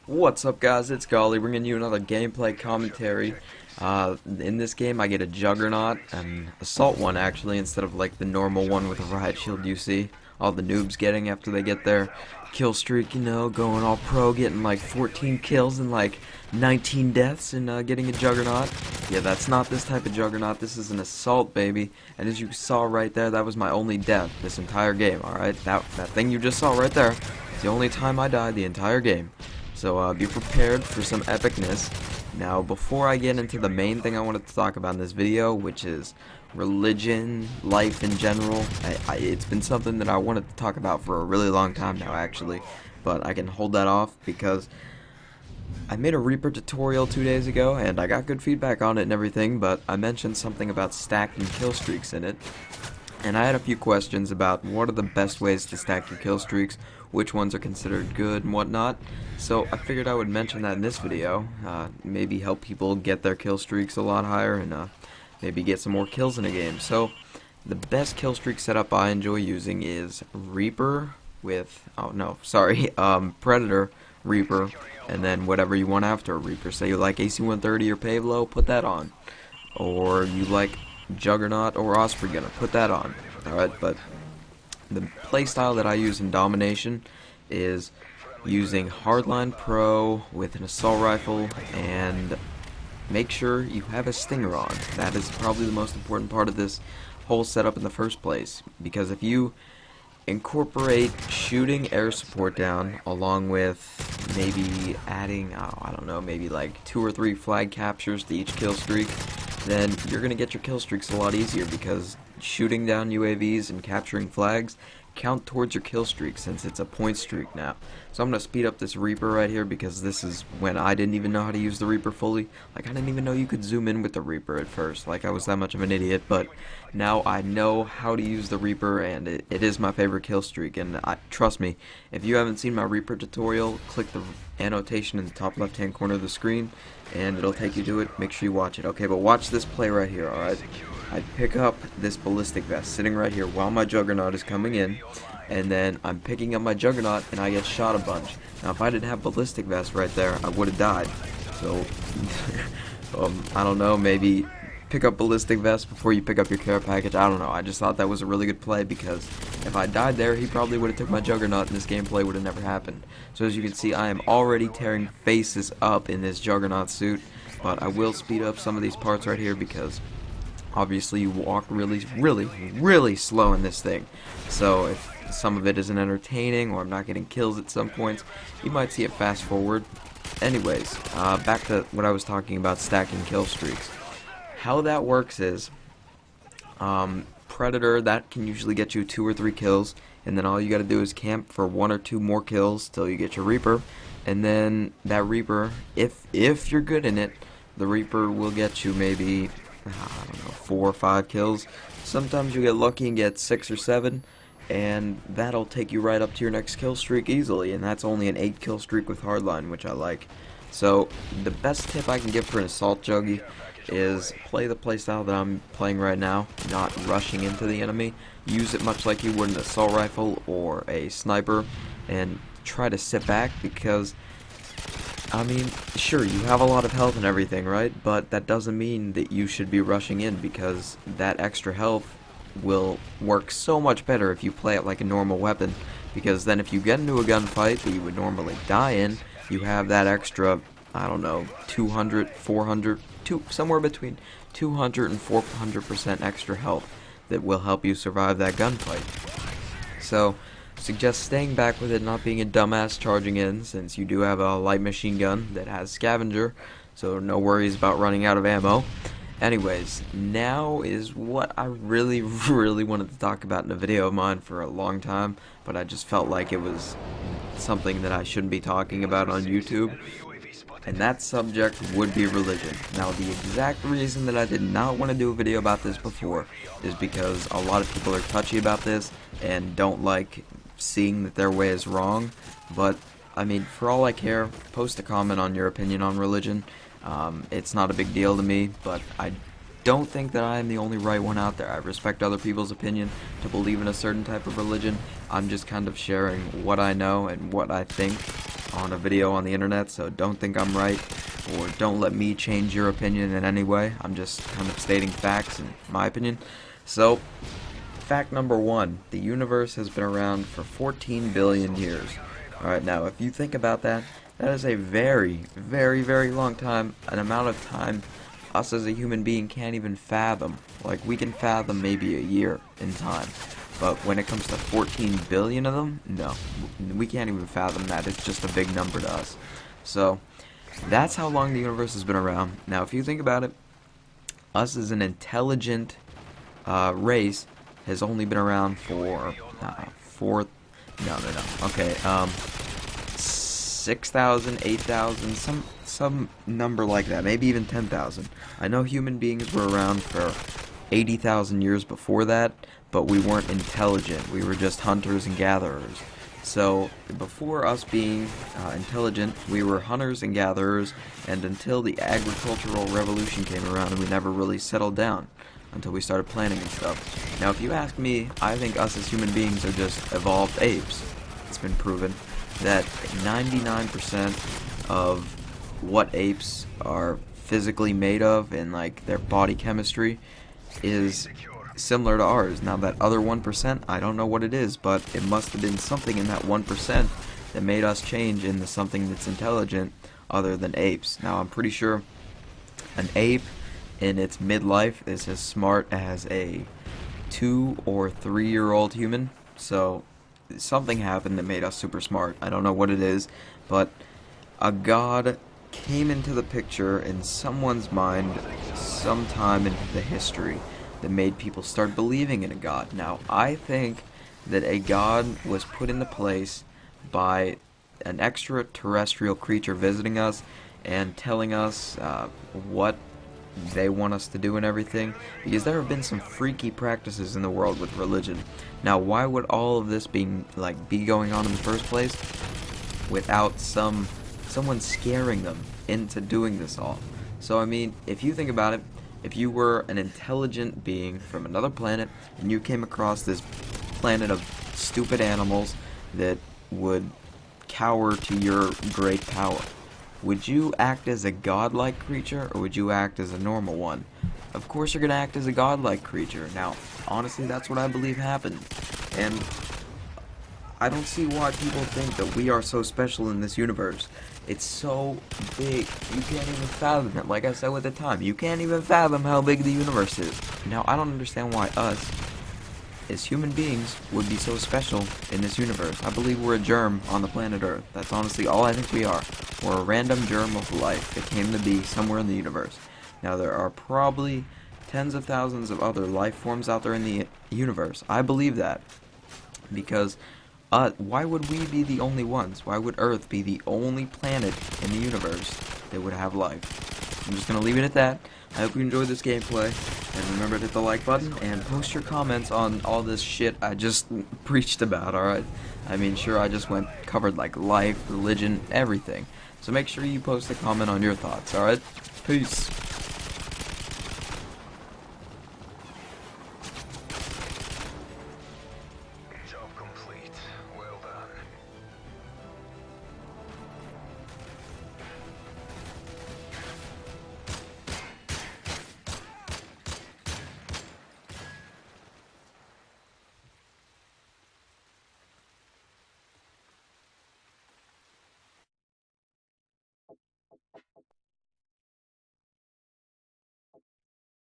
What's up, guys? It's Golly bringing you another gameplay commentary. In this game I get a Juggernaut, an assault one actually, instead of like the normal one with a riot shield you see all the noobs getting after they get their kill streak, you know, going all pro, getting like 14 kills and like 19 deaths and getting a Juggernaut. Yeah, that's not this type of Juggernaut. This is an assault, baby. And as you saw right there, that was my only death this entire game, alright? That thing you just saw right there is the only time I died the entire game. So be prepared for some epicness. Now, before I get into the main thing I wanted to talk about in this video, which is religion, life in general, it's been something that I wanted to talk about for a really long time now, actually. But I can hold that off because I made a Reaper tutorial 2 days ago, and I got good feedback on it and everything, but I mentioned something about stacking kill streaks in it. And I had a few questions about what are the best ways to stack your kill streaks, which ones are considered good and whatnot. So I figured I would mention that in this video, maybe help people get their kill streaks a lot higher and maybe get some more kills in a game. So the best kill streak setup I enjoy using is Reaper with, Predator, Reaper, and then whatever you want after a Reaper. Say you like AC-130 or Pavlo, put that on. Or you like Juggernaut or Osprey Gunner, put that on. Alright, but the playstyle that I use in Domination is using Hardline Pro with an assault rifle, and make sure you have a stinger on. That is probably the most important part of this whole setup in the first place, because if you incorporate shooting air support down along with maybe adding, I don't know, maybe like 2 or 3 flag captures to each kill streak, then you're going to get your kill streaks a lot easier, because shooting down UAVs and capturing flags count towards your kill streak since it's a point streak now. So I'm going to speed up this Reaper right here, because this is when I didn't even know how to use the Reaper fully. Like, I didn't even know you could zoom in with the Reaper at first. Like, I was that much of an idiot, but now I know how to use the Reaper, and it is my favorite kill streak. And trust me, if you haven't seen my Reaper tutorial, click the annotation in the top left hand corner of the screen and it'll take you to it. Make sure you watch it. Okay, but watch this play right here, alright? I pick up this ballistic vest sitting right here while my Juggernaut is coming in, and then I'm picking up my Juggernaut and I get shot a bunch. Now if I didn't have ballistic vest right there, I would have died. So I don't know, maybe pick up ballistic vest before you pick up your care package. I don't know. I just thought that was a really good play, because if I died there, he probably would have took my Juggernaut and this gameplay would have never happened. So as you can see, I am already tearing faces up in this Juggernaut suit, but I will speed up some of these parts right here because obviously you walk really slow in this thing. So if some of it isn't entertaining or I'm not getting kills at some points, you might see it fast forward. Anyways, back to what I was talking about, stacking kill streaks. How that works is, Predator, that can usually get you 2 or 3 kills, and then all you gotta do is camp for 1 or 2 more kills till you get your Reaper, and then that Reaper, if you're good in it, the Reaper will get you maybe, I don't know, 4 or 5 kills. Sometimes you get lucky and get 6 or 7, and that'll take you right up to your next kill streak easily, and that's only an 8 kill streak with Hardline, which I like. So the best tip I can give for an assault juggy is play the playstyle that I'm playing right now, not rushing into the enemy. Use it much like you would an assault rifle or a sniper, and try to sit back, because I mean, sure, you have a lot of health and everything, right? But that doesn't mean that you should be rushing in, because that extra health will work so much better if you play it like a normal weapon, because then if you get into a gunfight that you would normally die in, you have that extra, I don't know, 200, 400, somewhere between 200 and 400% extra health that will help you survive that gunfight. So, suggest staying back with it, not being a dumbass charging in, since you do have a light machine gun that has scavenger, so no worries about running out of ammo. Anyways, now is what I really wanted to talk about in a video of mine for a long time, but I just felt like it was something that I shouldn't be talking about on YouTube. And that subject would be religion. Now, the exact reason that I did not want to do a video about this before is because a lot of people are touchy about this and don't like seeing that their way is wrong. But, I mean, for all I care, post a comment on your opinion on religion. It's not a big deal to me, but I don't think that I am the only right one out there. I respect other people's opinion to believe in a certain type of religion, I'm just kind of sharing what I know and what I think on a video on the internet, so don't think I'm right, or don't let me change your opinion in any way. I'm just kind of stating facts in my opinion. So, fact number 1, the universe has been around for 14 billion years. Alright, now if you think about that, that is a very, very, very long time, an amount of time us as a human being can't even fathom. Like, we can fathom maybe a year in time, but when it comes to 14 billion of them, no, we can't even fathom that. It's just a big number to us. So, that's how long the universe has been around. Now, if you think about it, us as an intelligent race has only been around for okay, 6,000, 8,000, some number like that, maybe even 10,000. I know human beings were around for 80,000 years before that, but we weren't intelligent. We were just hunters and gatherers. So before us being intelligent, we were hunters and gatherers, and until the agricultural revolution came around, we never really settled down until we started planting and stuff. Now, if you ask me, I think us as human beings are just evolved apes. It's been proven that 99% of what apes are physically made of and like their body chemistry is similar to ours. Now, that other 1%, I don't know what it is, but it must have been something in that 1% that made us change into something that's intelligent other than apes. Now, I'm pretty sure an ape in its midlife is as smart as a 2 or 3-year-old human. So something happened that made us super smart. I don't know what it is, but a god came into the picture in someone's mind sometime in the history that made people start believing in a god. Now, I think that a god was put into place by an extraterrestrial creature visiting us and telling us what they want us to do and everything, because there have been some freaky practices in the world with religion. Now, why would all of this be going on in the first place without someone scaring them into doing this all? So I mean, if you think about it, if you were an intelligent being from another planet and you came across this planet of stupid animals that would cower to your great power, would you act as a godlike creature, or would you act as a normal one? Of course you're going to act as a godlike creature. Now, honestly, that's what I believe happened. And I don't see why people think that we are so special in this universe. It's so big, you can't even fathom it. Like I said at the time, you can't even fathom how big the universe is. Now, I don't understand why us, as human beings, would be so special in this universe. I believe we're a germ on the planet Earth. That's honestly all I think we are. We're a random germ of life that came to be somewhere in the universe. Now, there are probably tens of thousands of other life forms out there in the universe. I believe that. Because, why would we be the only ones? Why would Earth be the only planet in the universe that would have life? I'm just going to leave it at that. I hope you enjoyed this gameplay, and remember to hit the like button, and post your comments on all this shit I just preached about, alright? I mean, sure, I just covered like life, religion, everything. So make sure you post a comment on your thoughts, alright? Peace.